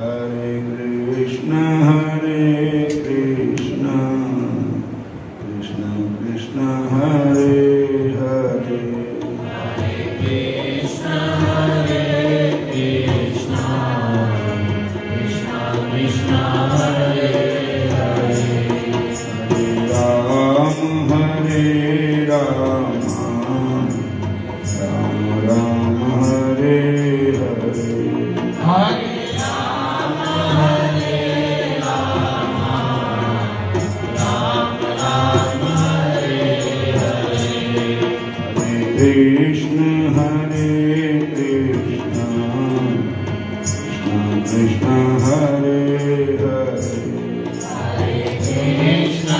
हरे कृष्ण कृष्ण कृष्ण हरे हरे, हरे कृष्ण कृष्ण कृष्ण हरे हरे, हरे राम राम राम हरे हरे, हरे राम राम राम हरे हरे, हरे कृष्ण कृष्ण कृष्ण हरे हरे, हरे कृष्ण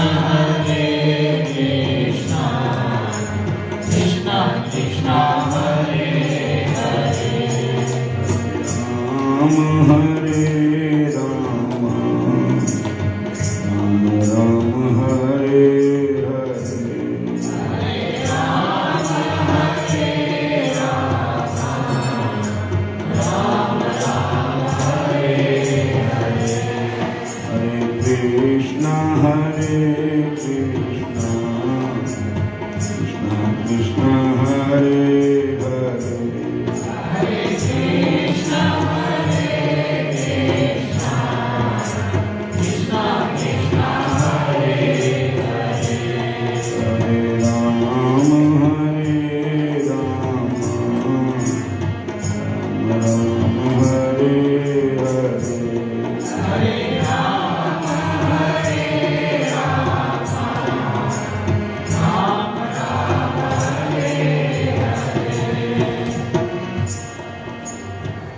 कृष्ण कृष्ण हरे हरे, राम हरे राम राम राम हरे हरे, हरे कृष्ण कृष्ण कृष्ण हरे हरे, हरे राम राम हरे हरे,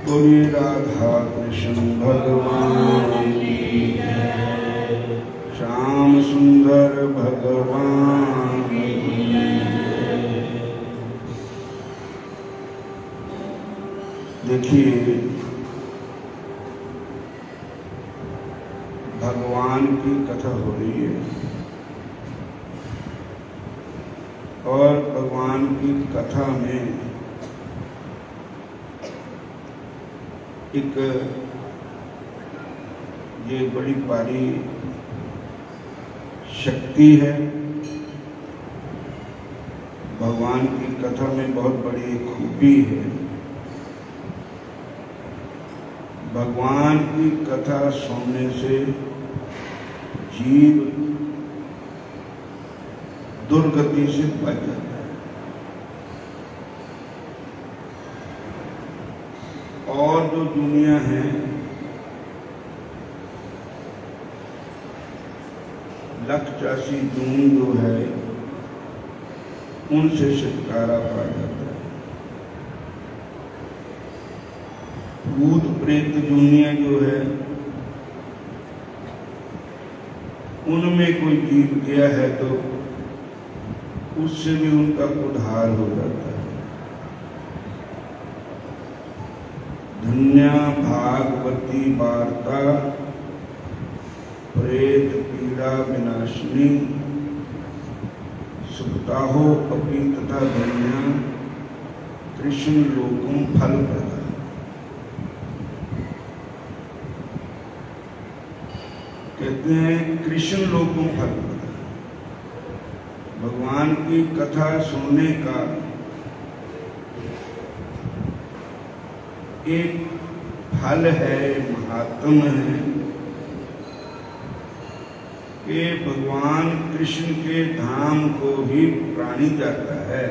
बोलिए राधा कृष्ण भगवान की जय, श्याम सुंदर भगवान की जय। देखिए, भगवान की कथा हो रही है और भगवान की कथा में एक ये बड़ी पारी शक्ति है। भगवान की कथा में बहुत बड़ी खूबी है। भगवान की कथा सुनने से जीव दुर्गति से बच जाता है। और जो दुनिया है लक्षासी जून जो है उनसे छुटकारा पा जाता है। भूत प्रेत दुनिया जो है उनमें कोई जीव गया है तो उससे भी उनका उद्धार हो जाता है। धन्या भागवती वार्ता प्रेत पीड़ा विनाशिनी सुखताहो अपि तथा धन्या कृष्ण लोकम फल प्रदा। कहते हैं कृष्ण लोकम फल प्रदा। भगवान की कथा सुनने का एक फल है, महात्म है कि भगवान कृष्ण के धाम को ही प्राणी जाता है।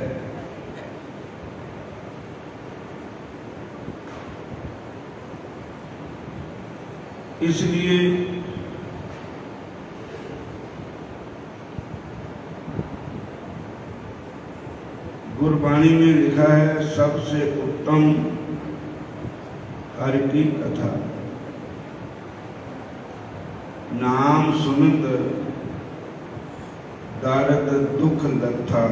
इसलिए गुरबाणी में लिखा है सबसे उत्तम हरि की कथा, नाम सुनत दारद दुख लथा।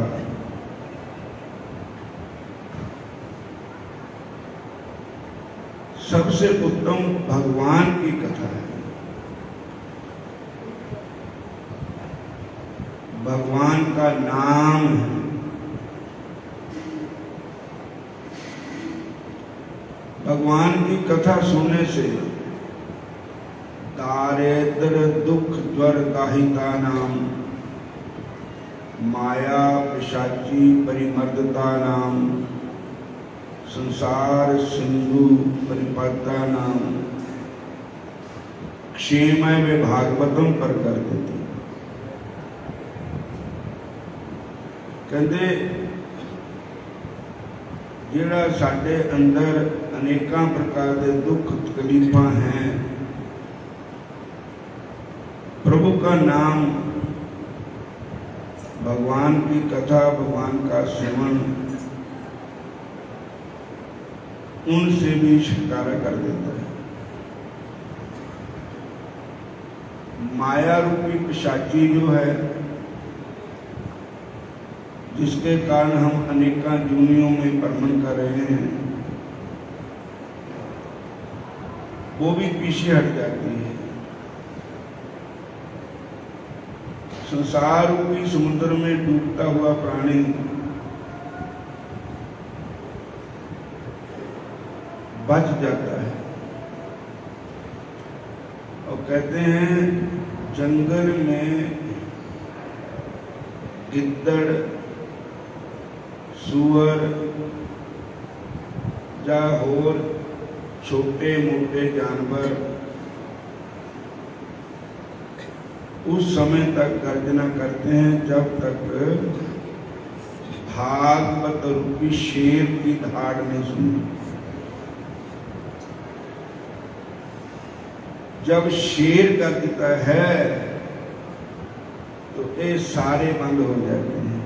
सबसे उत्तम भगवान की कथा है। भगवान का नाम है। भगवान की कथा सुनने से दारिद्र दुख ज्वर दाहिता नाम, माया पिशाची परिमर्दता नाम, संसार सिंधु परिपदा नाम, क्षेमय वे भागवतम पर कर देती। कहते जिहड़ा साडे अंदर अनेकां प्रकार के दुख तकलीफां हैं, प्रभु का नाम, भगवान की कथा, भगवान का सेवन उनसे भी छुटकारा कर देता है। माया रूपी पिशाची जो है, जिसके कारण हम अनेका जूनियों में भ्रमण कर रहे हैं, वो भी पीछे हट जाती है। संसार रूपी समुद्र में डूबता हुआ प्राणी बच जाता है। और कहते हैं जंगल में गिद्दड़, सुअर या और छोटे मोटे जानवर उस समय तक गर्जना करते हैं जब तक भागवत रूपी शेर की धाड़ नहीं सुनी। जब शेर का गीता है तो ये सारे बंद हो जाते हैं।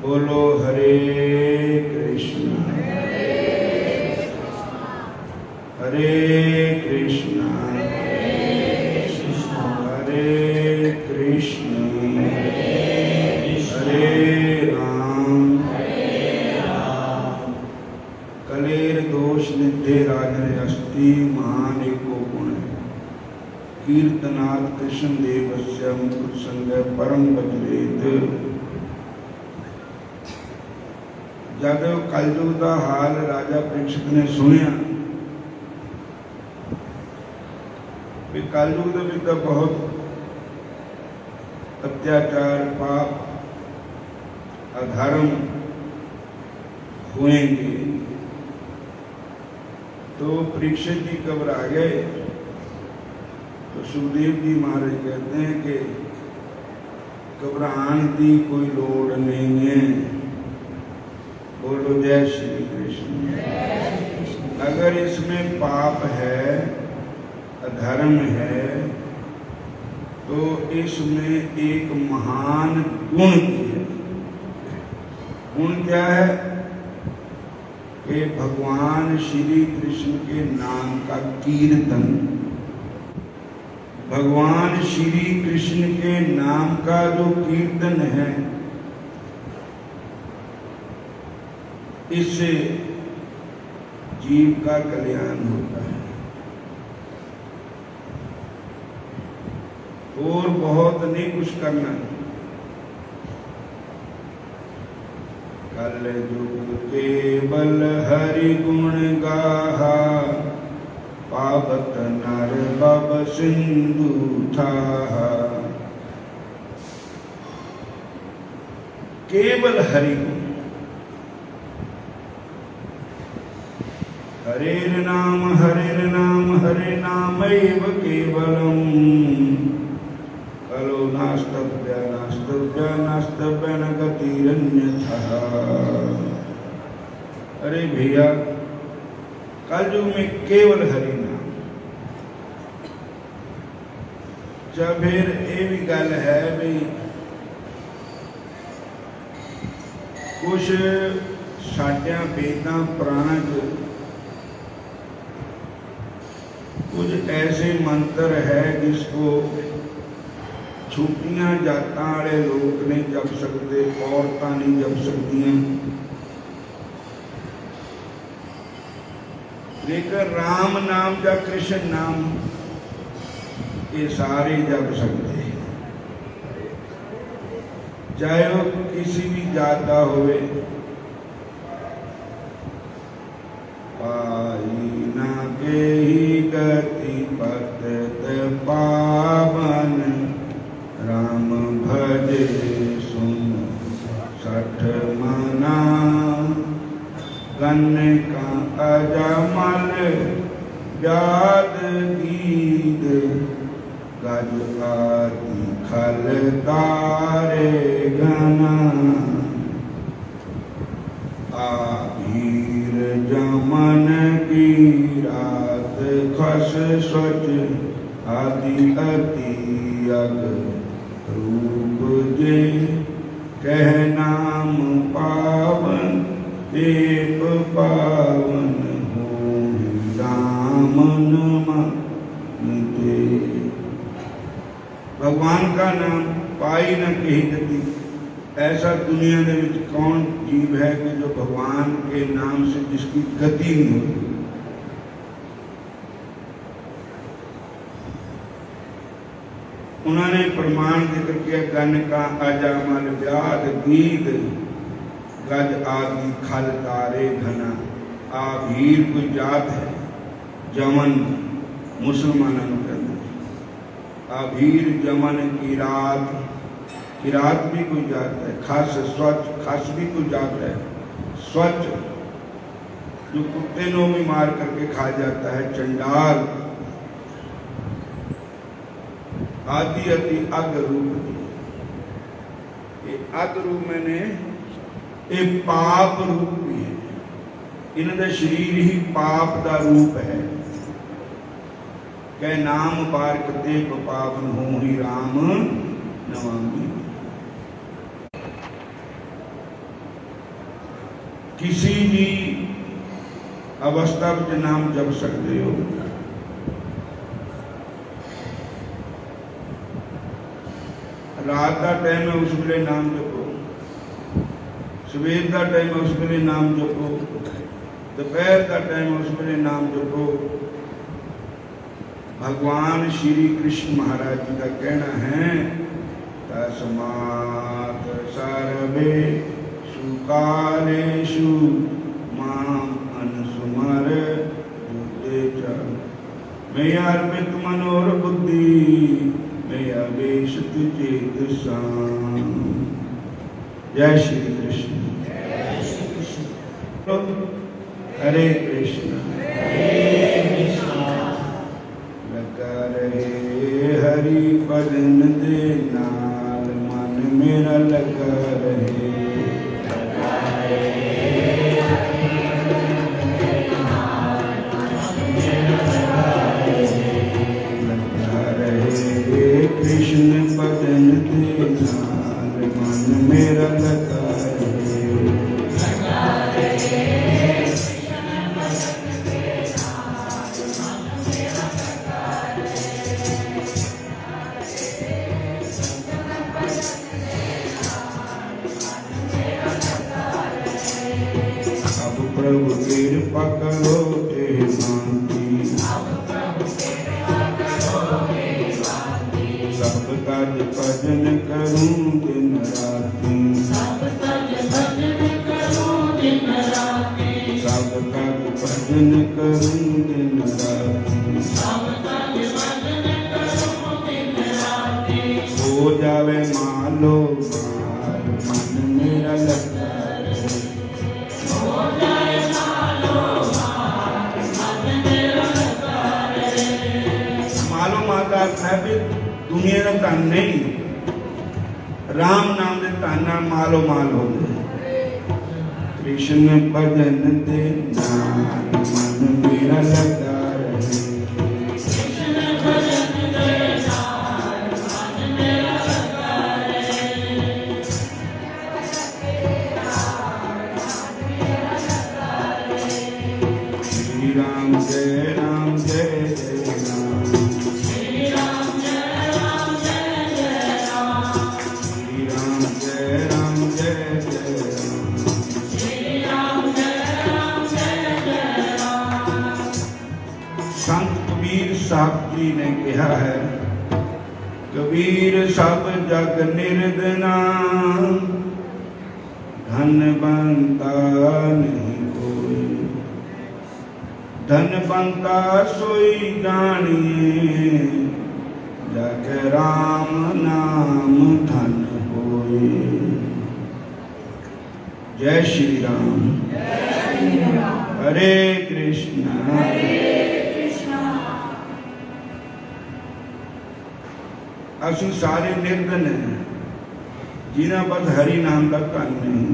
बोलो हरे कृष्णा हरे कृष्णा हरे कृष्ण हरे राम कलेर दोष निधे राजने अस्ति महान एको गुण कीर्तनात् कृष्ण देवस्य मुकुट संग परम बजरेत। जब कलयुग का हाल राजा परीक्षित ने सुनिया भी कलयुग में तो बहुत अत्याचार पाप अधर्म हुएंगे, तो परीक्षित जी घबरा गए। तो सुखदेव जी महाराज कहते हैं कि घबराने की कोई लोड़ नहीं है। बोलो जय श्री कृष्ण। अगर इसमें पाप है, अधर्म है, तो इसमें एक महान गुण भी है। गुण क्या है कि भगवान श्री कृष्ण के नाम का कीर्तन, भगवान श्री कृष्ण के नाम का जो कीर्तन है, इससे जीव का कल्याण होता है। और बहुत नहीं कुछ करना। कल युग केवल हरि गुण गाहा, पावत नर बब सिंधु थाहा। केवल हरि गुण, हरेर नाम हरे नामैव केवलम, कलो नास्तव्य नास्तव्य नास्तव्य न गतिरन्यथा। अरे भैया, कलयुग में केवल हरि नाम। जब फिर ये भी गल है भी कुछ साडियां वेदां पुराणां च कुछ ऐसे मंत्र है जिसको छुट्टियां जातां वाले लोग नहीं जप सकते, औरतां नहीं जप सकदियां, लेकिन राम नाम या कृष्ण नाम ये सारे जप सकते हैं, चाहे वो किसी भी जात का होवे। पाई ना के ही गति पतत पावन राम भजे सुन सठ मना गन्ने का अजमल व्याद गीत गज आदि खल तारे घना आभीर जमन की रात खस स्वच आदि अति अग रूप जे कह नाम पावन देव पावन हो दामन मानते। भगवान का नाम पाई न कही गति। ऐसा दुनिया में कौन जीव है कि जो भगवान के नाम से जिसकी गति नहीं होती। उन्होंने प्रमाण जिक्र किया गण का अजामल व्याध गीत गज आदि खल तारे घना। आभीर कोई जात है, जमन मुसलमानों के अंदर आभीर जमन किरात भी कोई जात है, खस स्वच्छ खस भी कोई जात है। स्वच्छ जो कुत्ते नो भी मार करके खा जाता है, चंडाल आदि अति अग रूप। ये अग रूप मैंने ये पाप रूप भी है। इन्हें शरीर ही पाप का रूप है। कह नाम बार कते पावन हो ही राम नमामि। किसी भी अवस्था में नाम जप सकते हो। रात का टाइम है उस वेले नाम जपो, सवेर का टाइम है उस वेले नाम जपो, दोपहर का टाइम है उस वेले नाम जपो। भगवान श्री कृष्ण महाराज जी का कहना है तस्मात् सर्वे सुकालेषु माम अनुस्मर युद्धेच मयि अर्पित मनोर बुद्धि मयि अवेशित चेतसा। जय श्री कृष्ण। हरे कृष्ण लगा रहे हरि भजन दे नाल मन मेरा लगा रहे। कृष्ण भजन दे नाल मन मेरा लगा प्रभु कृपा करो हे शांति। सब काज भजन करूं दिन राति। सब काज भजन करूं दिन राति। हो जावे मालो मार मन मेरा लगा है भी दुनिया का धन नहीं। राम नाम के धन नाल मालो माल हो गए। कृष्ण भजन दे नाल मन मेरा लगा रहे। श्री राम जय राम जय जय राम। साहब जी ने कहा है कबीर सब जग निर्धना धन बनता नहीं कोई। धनवंता सोई जानिए जाके राम नाम धन होए। जय श्री राम। हरे कृष्णा ਅਸੀਂ ਸਾਰੇ ਨਿਰਧਨ हैं जिन्हां पास हरि नाम का धन नहीं।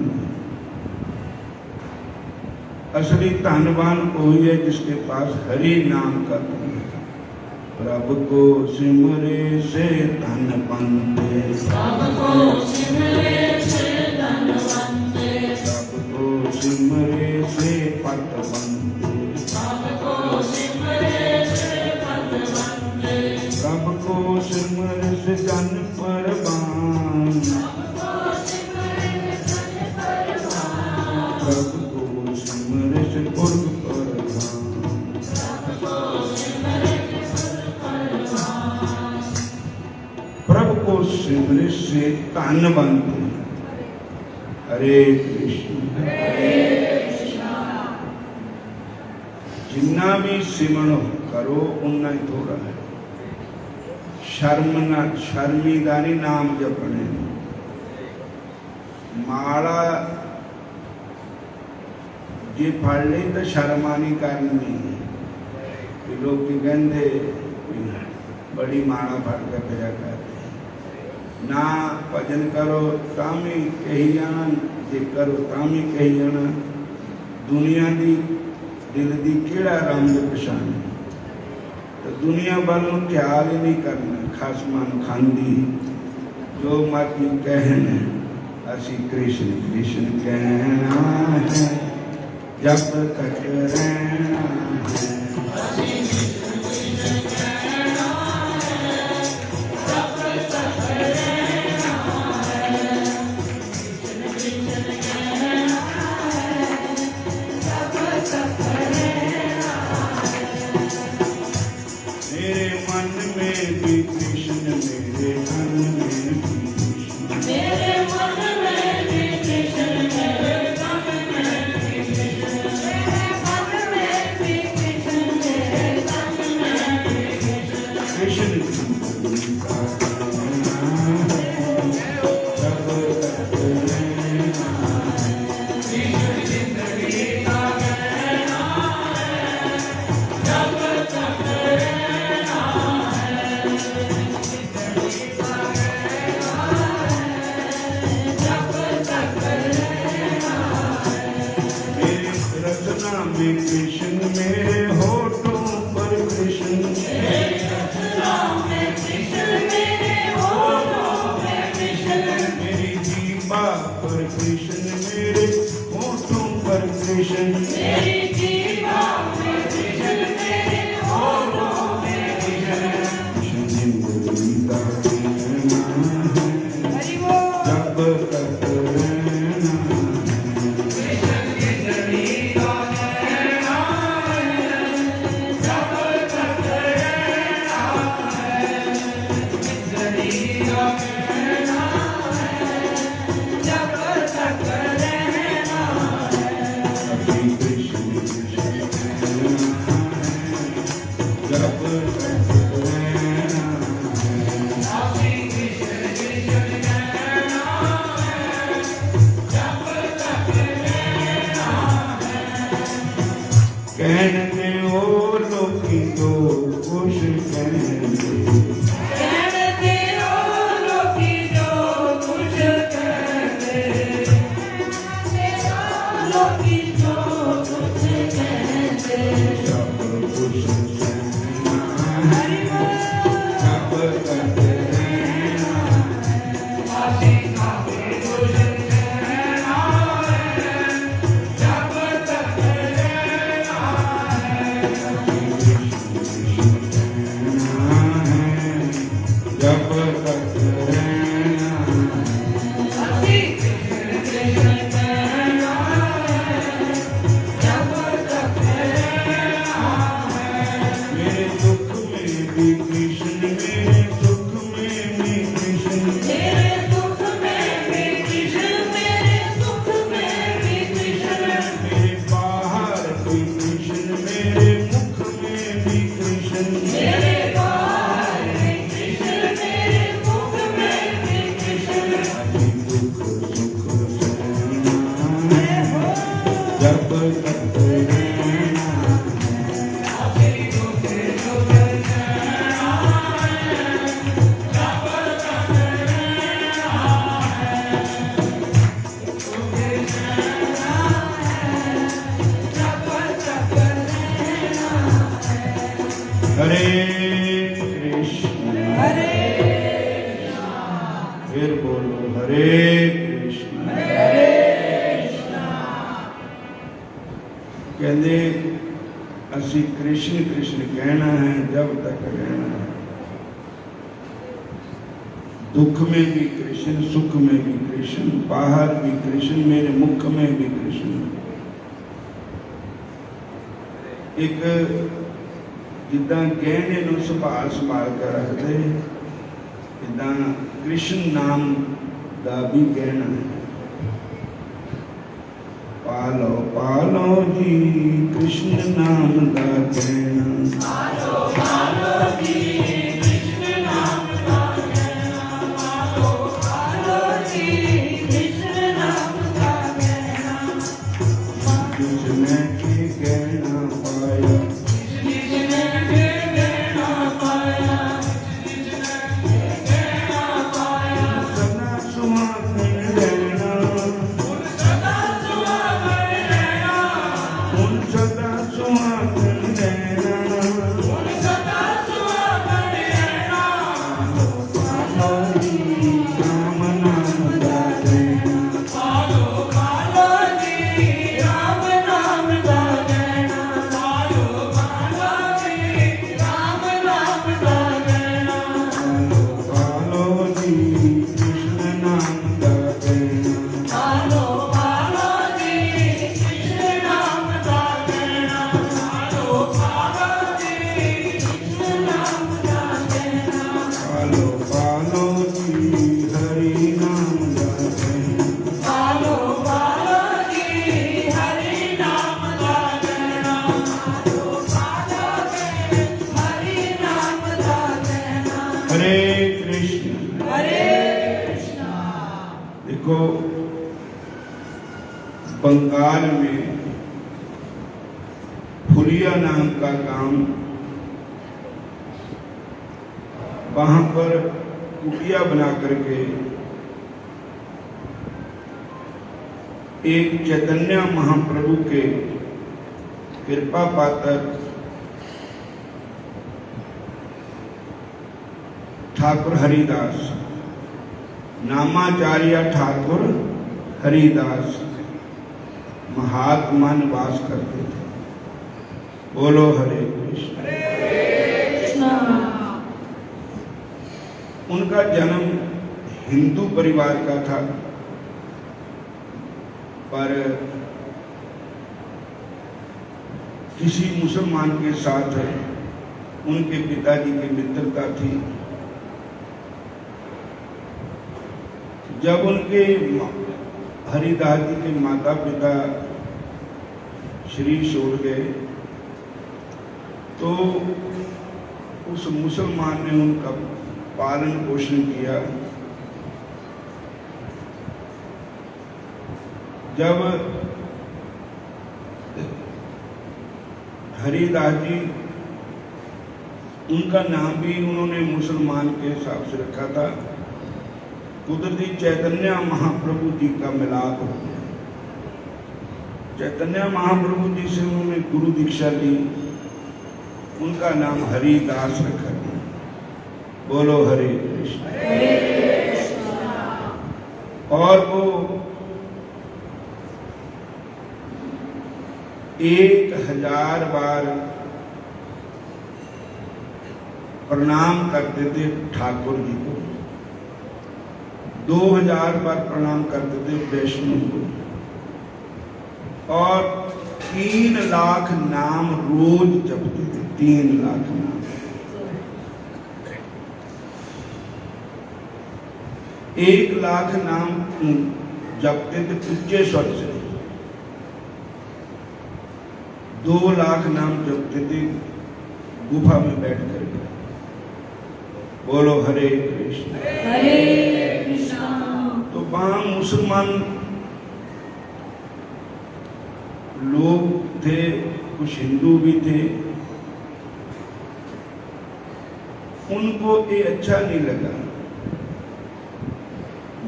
असली धनवान वही है जिसके पास हरि नाम का धन है। प्रभु को सिमरे से धन बनते, प्रभु को सिमरे से धन बनते, प्रभु को सिमरे से पत बनते, प्रभु को सिमरे से पत बनते, प्रभु को सिमरे से जन परवान, प्रभु को सिमरे से पुरख परधान, प्रभु को सिमरे से धन बनते। हरे कृष्ण। जिन्ना भी सिमरण करो उन्ना ही थोड़ा है। शर्मिदानी नाम जपने माला जे फड़ ली तो शर्मा नहीं करनी। लोग कहते बड़ी माला फड़ के फिर करते ना भजन करो तामी कही जाना, जे करो तामी कही जाना। दुनिया की दिल की केड़ा रंग पछाने तो दुनिया वाल ख्याल ही नहीं करना। खसमान खांदी जो मर्जी कहना असी कृष्ण कृष्ण कहना है जब तक रहना है। मेरे मन में भी कृष्ण, मेरे मन में भी कृष्ण, मेरे मन में भी कृष्ण, मेरे मन में भी कृष्ण, मेरे मन में भी कृष्ण, मेरे मन में भी कृष्ण। कृष्ण की जब तक रहना है, जिंदगी का कहना है जब तक रहना है, जिंदगी का कहना है जब तक रहना है। मेरी रचना में कृष्ण, मेरे होठों पर कृष्ण, मेरी रचना में कृष्ण, मेरे होठों पर कृष्ण, मेरी जीवा पर कृष्ण, मेरे होठों पर कृष्ण, मेरी जीवा पर कृष्ण, मेरे होठों पर कृष्ण। जिंदगी का कहना है जब तक रहना है, जिंदगी का कहना है जब तक रहना है, जिंदगी का कहना है जब तक रहना है। अभी कृष्ण कृष्ण कहना है जब तक रहना है, अभी कृष्ण कृष्ण कहना है जब तक रहना है। कहने ओ लोकी तो खुश कहने, कहते ओ लोकी तो खुश कहते, लोकी जो कुछ कहते, सब कुछ कहना है जब तक रहना है, आशी का भी कुछ कहना है जब तक रहना है। कृष्ण कृष्ण कहना करते रहना हरे कृष्ण फिर बोलो हरे कृष्ण कहते असी कृष्ण कृष्ण कहना है जब तक रहना है दुख में भी कृष्ण सुख में भी कृष्ण बाहर भी कृष्ण मेरे मुख में भी कृष्ण एक जिदा गहने ਨੂੰ ਸੰਭਾਲ ਸੰਭਾਲ ਕੇ ਰੱਖਦੇ ਇਦਾਂ ਕ੍ਰਿਸ਼ਨ ਨਾਮ ਦਾ ਵੀ ਗਹਿਣਾ ਪਾਲੋ ਪਾਲੋ ਜੀ ਕ੍ਰਿਸ਼ਨ ਨਾਮ ਦਾ ਗਹਿਣਾ पालो पालो जी कृष्ण नाम का कहना पालो पालो जी कृष्ण नाम का कहना जिसने के गहना पाया जिसने के कहना पाया जिसने के कहना पाया सदा सुहागन रहना सदा सुहागन रहना उन सदा सुहागन रहना सदा सुहागन रहना राम नाम का गहना पालो पालो जी राम नाम का कहना पालो पालो जी राम नाम का कहना पालो जी कृष्ण नाम का गहना पालो पालो जी कृष्ण नाम का कहना पालो पालो जी कृष्ण नाम का कहना पालो पालो जी हरि नाम का गहना पालो पालो जी हरि नाम का कहना पालो पालो जी हरि नाम का कहना हरे कृष्ण हरे कृष्णा देखो बंगाल में फुलिया नाम का गांव वहां पर कुटिया बना करके एक चैतन्य महाप्रभु के कृपा पात्र ठाकुर हरिदास नामाचार्य ठाकुर हरिदास महात्मा निवास करते थे बोलो हरे कृष्ण कृष्णा उनका जन्म हिंदू परिवार का था पर किसी मुसलमान के साथ उनके पिताजी की मित्रता थी जब उनके हरिदास जी के माता पिता शरीर छोड़ गए तो उस मुसलमान ने उनका पालन पोषण किया जब हरिदास जी उनका नाम भी उन्होंने मुसलमान के हिसाब से रखा था कुदरती चैतन्य महाप्रभु जी का मिलाप हो गया चैतन्य महाप्रभु जी से उन्होंने गुरु दीक्षा ली उनका नाम हरिदास रखा गया बोलो हरे कृष्ण और वो 1000 बार प्रणाम करते थे ठाकुर जी को 2000 बार प्रणाम करते थे वैष्णव को और 3 लाख नाम रोज जपते थे 3 लाख नाम 1 लाख नाम जपते थे ऊंचे स्वर से 2 लाख नाम जपते थे गुफा में बैठ करके बोलो हरे कृष्ण तो वहां मुसलमान लोग थे, कुछ हिंदू भी थे, उनको ये अच्छा नहीं लगा।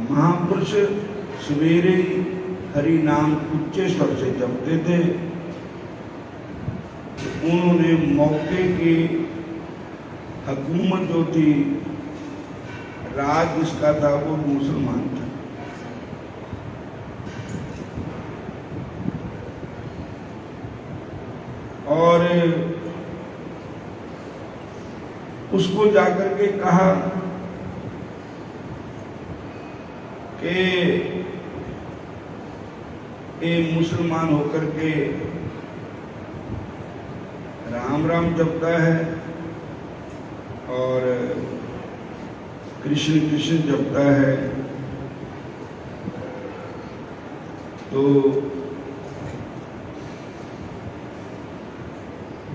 महापुरुष सवेरे ही हरि नाम उच्चे स्वर से जपते थे। उन्होंने मौके की हुकूमत जो थी, राज जिसका था वो मुसलमान था, और उसको जाकर के कहा कि ये मुसलमान होकर के राम राम जपता है और कृष्ण कृष्ण जपता है, तो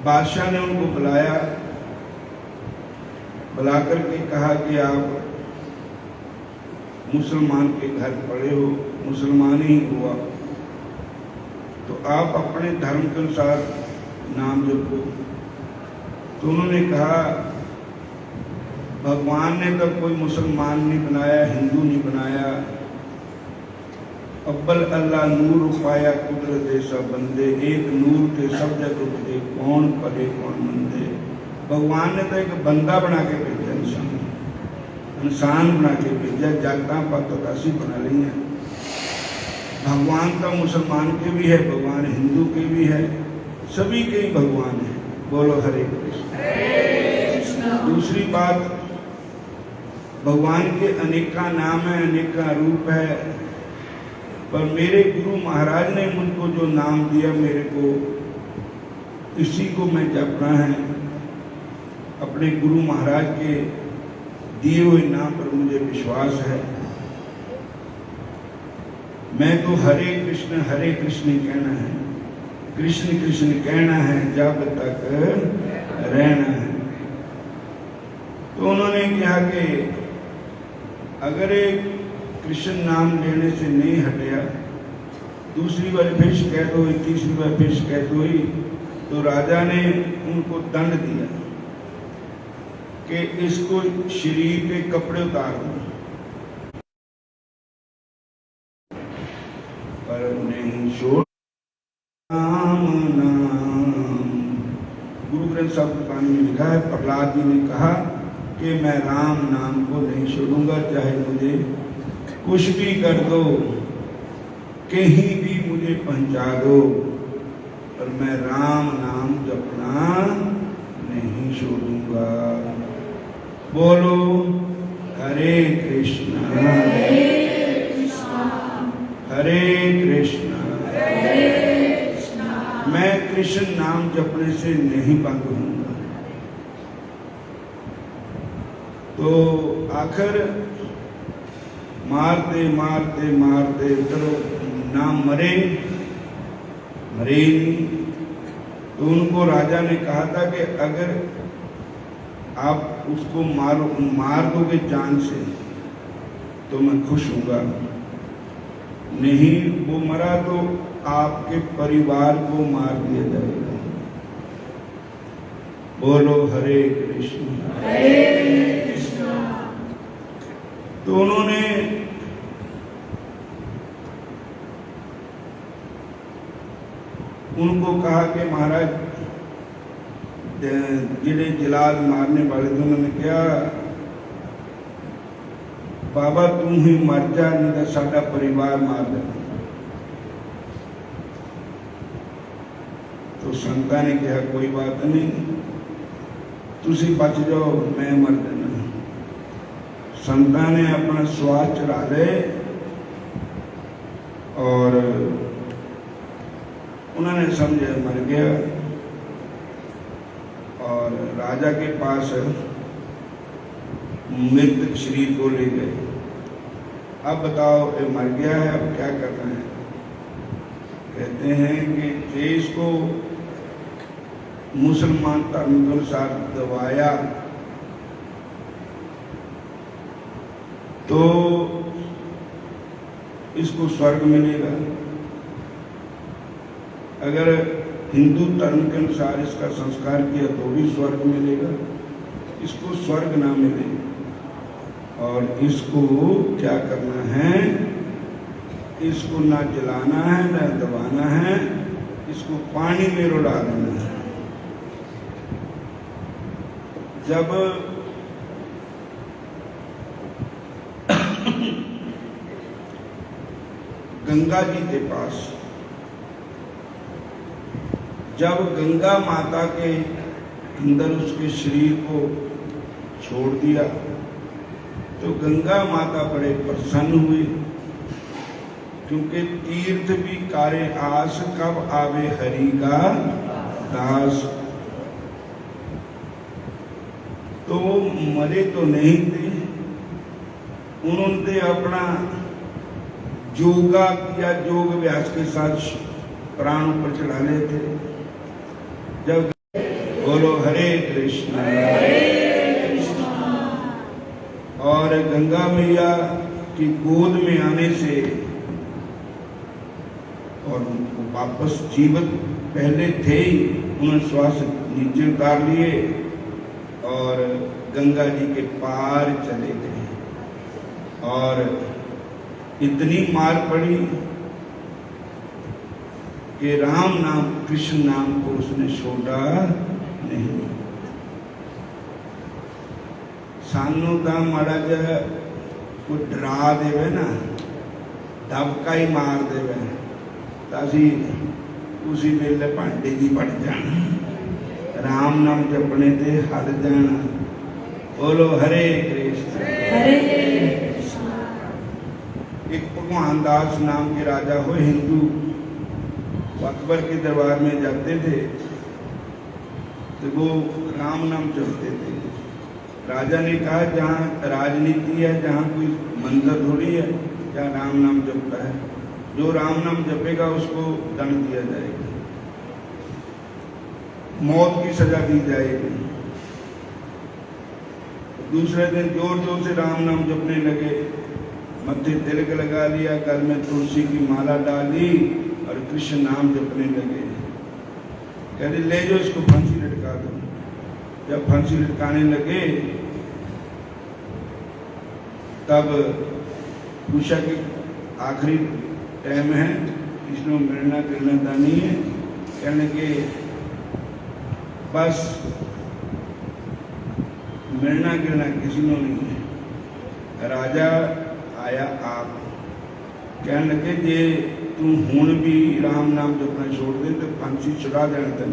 बादशाह ने उनको बुलाया, बुलाकर के कहा कि आप मुसलमान के घर पड़े हो, मुसलमान ही हुआ, तो आप अपने धर्म के अनुसार नाम जपो। तो उन्होंने कहा भगवान ने तो कोई मुसलमान नहीं बनाया, हिंदू नहीं बनाया, अव्वल अल्लाह नूर उपाया कुदरत ऐसा बंदे, एक नूर के सब जग उपजे, कौन पले कौन मंदे। भगवान ने तो एक बंदा बना के भेजा, इंसान बना के भेजा, जागता पातासी बना ली है। भगवान तो मुसलमान के भी है, भगवान हिंदू के भी है, सभी के ही भगवान है। बोलो हरे कृष्ण। दूसरी बात, भगवान के अनेका नाम है, अनेका रूप है, पर मेरे गुरु महाराज ने मुझको जो नाम दिया, मेरे को इसी को मैं जपना है। अपने गुरु महाराज के दिए हुए नाम पर मुझे विश्वास है। मैं तो हरे कृष्ण कहना है, कृष्ण कृष्ण कहना है, जब तक रहना है। तो उन्होंने कहा कि अगर एक कृष्ण नाम लेने से नहीं हटिया, दूसरी बार फिर शिकायत हुई, तीसरी बार फिर शिकायत हुई, तो राजा ने उनको दंड दिया कि इसको शरीर के कपड़े उतार दो, पर नहीं छोड़ राम नाम। गुरु ग्रंथ साहब की वाणी में लिखा है, प्रहलाद जी ने कहा कि मैं राम नाम को नहीं छोड़ूंगा, चाहे मुझे कुछ भी कर दो, कहीं भी मुझे पहुंचा दो, पर मैं राम नाम जपना नहीं छोड़ूंगा। बोलो हरे कृष्णा हरे कृष्णा। मैं कृष्ण नाम जपने से नहीं बंद होऊंगा। तो आखिर मारते मारते मारते चलो ना मरे नहीं। तो उनको राजा ने कहा था कि अगर आप उसको मार दोगे जान से तो मैं खुश हूँगा, नहीं वो मरा तो आपके परिवार को मार दिया जाएगा। बोलो हरे कृष्ण हरे कृष्ण। तो उन्होंने उनको कहा कि महाराज जिले जिलाद मारने वाले थे, उन्होंने क्या बाबा तू ही मर जा, नहीं तो साडा परिवार मार दे। तो संता ने कहा कोई बात नहीं, तुसी बच जाओ, मैं मर देना। संता ने अपना श्वास चढ़ा ले और उन्होंने समझे मर गया, और राजा के पास मृत शरीर को ले गए। अब बताओ ये मर गया है, अब क्या करना है? कहते हैं कि देश को मुसलमान धर्म के अनुसार दबाया तो इसको स्वर्ग मिलेगा, अगर हिंदू धर्म के अनुसार इसका संस्कार किया तो भी स्वर्ग मिलेगा, इसको स्वर्ग ना मिले। और इसको क्या करना है, इसको ना जलाना है ना दबाना है, इसको पानी में रुला देना है। जब गंगा जी के पास, जब गंगा माता के अंदर उसके शरीर को छोड़ दिया तो गंगा माता बड़े प्रसन्न हुए, क्योंकि तीर्थ भी कारे आस, कब आवे हरि का दास। तो वो मरे तो नहीं थे, उन्होंने अपना योगा किया, योग अभ्यास के साथ प्राण ऊपर चढ़ा लेते। जब बोलो हरे कृष्णा, और गंगा मैया की गोद में आने से और उनको वापस जीवित पहले थे ही, उन्होंने श्वास नीचे उतार लिए और गंगा जी के पार चले गए। और इतनी मार पड़ी कि राम नाम, कृष्ण नाम को उसने छोड़ा नहीं। सानू दा माड़ा जा कोई डरा देवे ना, धबका ही मार देवे तो असी उसी वेले भांडे की पड़ जाना, राम नाम जपने ते हट जाना। बोलो हरे कृष्ण। एक भगवान दास नाम के राजा हुए, हिंदू, अकबर के दरबार में जाते थे तो वो राम नाम जपते थे। राजा ने कहा जहाँ राजनीति है, जहाँ कोई मंदिर थोड़ी है जहाँ राम नाम जपता है, जो राम नाम जपेगा उसको दंड दिया जाएगा, मौत की सजा दी जाएगी। दूसरे दिन जोर जोर से राम नाम जपने लगे, मत्थे तिलक लगा लिया, गल में तुलसी की माला डाली और कृष्ण नाम जपने लगे। कहते ले जो इसको फांसी लटका दो। जब फांसी लटकाने लगे तब पूछा कि आखिरी टाइम है, इसमें मिलना गिरना नहीं है। कहने के बस मिलना गिरना किसी को नहीं है। राजा आया आप, कहने लगे जे तू हुण भी राम नाम जपना छोड़ दे तो फांसी छुड़ा देना तेन,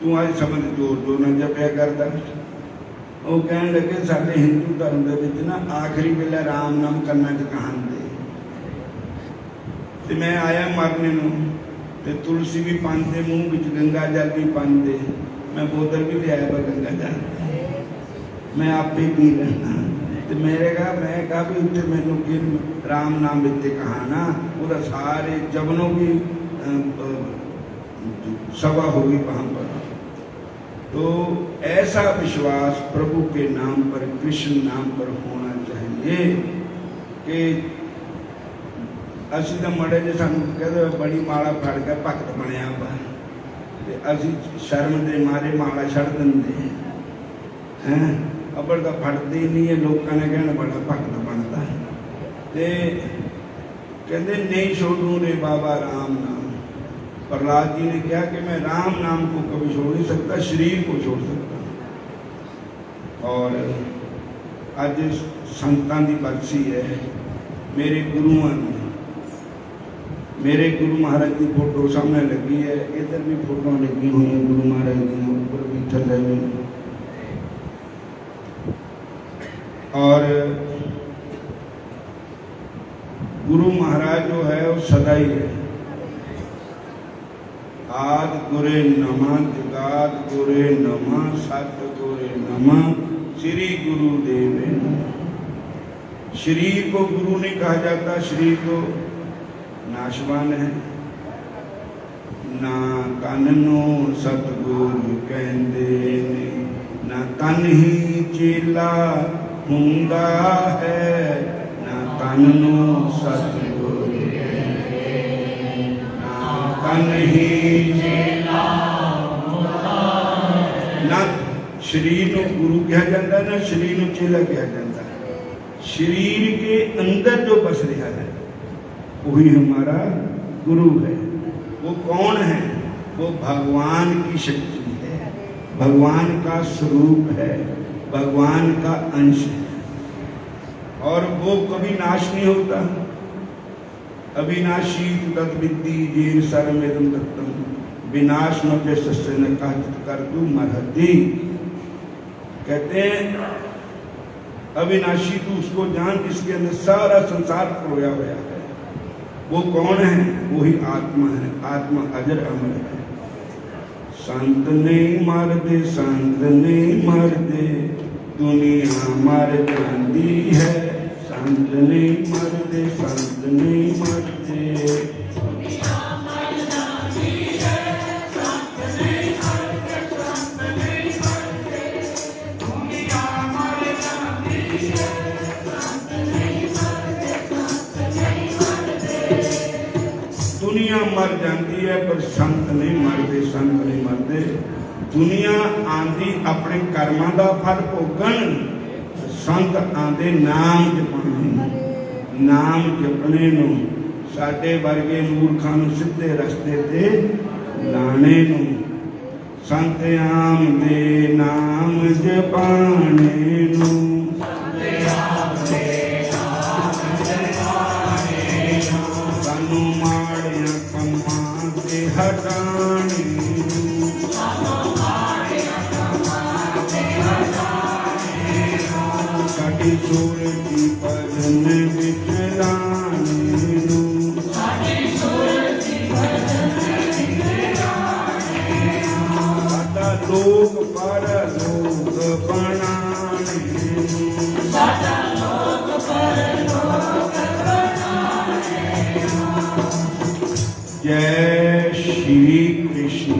तू आज समझ जोर जोर न जपया करता। वो कहने लगे साडे हिंदू धर्म दे विच ना आखिरी वेले राम नाम करना च कहांदे ते मैं आया मरने नूं ते तुलसी भी पांदे, मुंह विच गंगा जल भी पांदे, मैं बोतल भी ले आया गंगा जल, मैं आपे पी लेना। तो मेरे कहा मैं कहा भी उत्थे मैनू कि राम नाम इत्ते कहा ना, पूरा सारे जबनों की सभा होगी वहां पर। तो ऐसा विश्वास प्रभु के नाम पर, कृष्ण नाम पर होना चाहिए कि असी तो मड़े जे सानू कहते बड़ी माला फड़ के भगत बनया वा, असी शर्म दे मारे माला छड़ देंगे हैं, अबर तो फटती नहीं है, लोगों ने कहना बड़ा भगत बनता है। ते कहते नहीं छोड़ू रे बाबा राम नाम। प्रहलाद जी ने कहा कि मैं राम नाम को कभी छोड़ नहीं सकता, शरीर को छोड़ सकता। और अज संतां दी बरसी है, मेरे गुरुआं ने, मेरे गुरु महाराज की फोटो सामने लगी है, इधर भी फोटो लगी हुई है गुरु महाराज की, ऊपर भी थले में। और गुरु महाराज जो है वो सदा ही है। आद गुरे नमः, जगात गुरे नमः, सत गुरे नमः, श्री गुरुदेव नमः। शरीर को गुरु नहीं कहा जाता, शरीर को नाशवान है। ना तन नो सतगुरु कहंदे ने, ना तन ही चेला हुंदा है, ना तन नो सतगुरु कहंदे, ना ਨਹੀਂ ਨਾ शरीर ਨੂੰ गुरु कहा जाता है, ना शरीर ਨੂੰ चेला कहा जाता है। शरीर के अंदर जो बस रहा है वही हमारा गुरु है। वो कौन है? वो भगवान की शक्ति है, भगवान का स्वरूप है, भगवान का अंश है और वो कभी नाश नहीं होता। अविनाशी तद्विद्धि येन सर्वमिदं तत्तम विनाश न व्यस्य न काचित् कर्तुं अर्हति। कहते हैं अविनाशी तू उसको जान जिसके अंदर सारा संसार खोया हुआ है। वो कौन है? वही आत्मा है। आत्मा अजर अमर है। संत नहीं मार दे, संत नहीं मार दे, दुनिया मार जाती है। संत नहीं मार दे, संत नहीं मार दे, दुनिया मर जाती है पर संत नहीं मरते, संत नहीं मरते। दुनिया आंदी अपने कर्मां दा फल भोगन, संत आंदे नाम जपण, नाम जपने नूं साडे वर्गे मूर्खां नूं सीधे रस्ते ते लाने नूं। संत आमदे नाम जपाने नूं, सानू माड़ियां कम्मां ते हटाने नूं, साडी सुरती भजन विच लाने नूं, साडा लोक पर लोक बनाने नूं, जय श्री कृष्ण।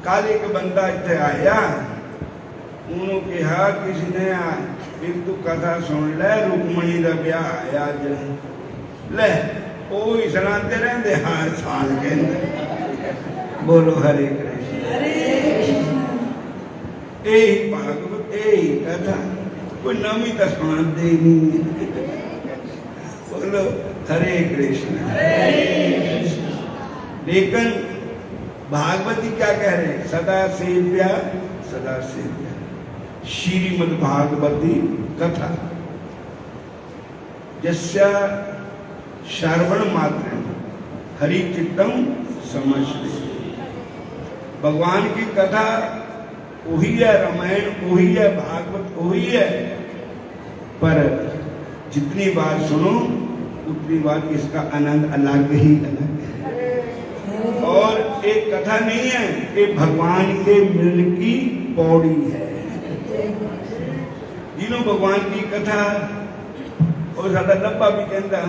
कल एक बंदा इत्थे आया, उन्होंने कहा किसी ने एक तू कथा सुन ले, रुक्मणी का ब्याह आया अज ले, वो ही सुनाते रहते हर साल कहते बोलो हरे कृष्ण। यही भागवत यही कथा कोई नवी तो सुनाते ही नहीं। बोलो हरे कृष्ण। लेकिन भागवती क्या कह रहे हैं? सदा सेव्या सदा सेव्या श्रीमद् भागवती कथा यस्या श्रवण मात्र हरि चित्तम समझते। भगवान की कथा वही है, रामायण वही है, भागवत वही है, पर जितनी बार सुनो उतनी बार इसका आनंद अलग ही अलग है। और एक कथा नहीं है, ये भगवान के मिलने की पौड़ी है। जिन्हों भगवान की कथा और साडा लब्बा भी कहता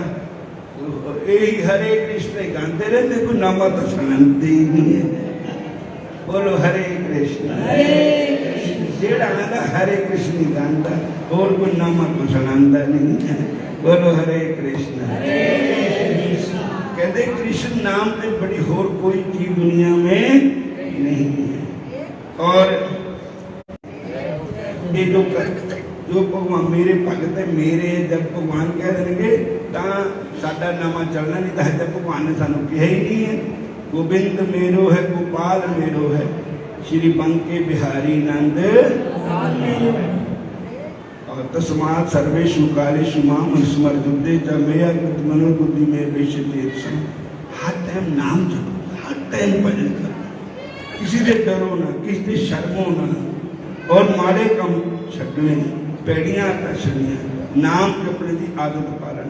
यही हरे कृष्ण गाते रहते, कोई नामा तो सुनाते ही नहीं है। बोलो हरे कृष्ण। जेड़ा आंदा हरे कृष्ण गाता और कोई नामा तो सुनाता नहीं है। बोलो हरे कृष्ण। कहते कृष्ण नाम से बड़ी होर कोई चीज दुनिया में नहीं है। और ये जो भगवान मेरे भगत है, मेरे जब भगवान कह देंगे तो साडा नामा चलना नहीं, तो जब भगवान ने सानू कहा ही नहीं है। गोविंद मेरो है, गोपाल मेरो है, श्री बंके बिहारी नंद। और तस्मात् सर्वेषु कालेषु मां स्मरते च मया मनोबुद्धि में विशते। हर टाइम नाम जपो, हर टाइम भजन करो, किसी से डरो ना, किसी से शर्मो ना, और माड़े कम छड्डने, पैड़ियां छड्डनियां, नाम जपने की आदत पालना।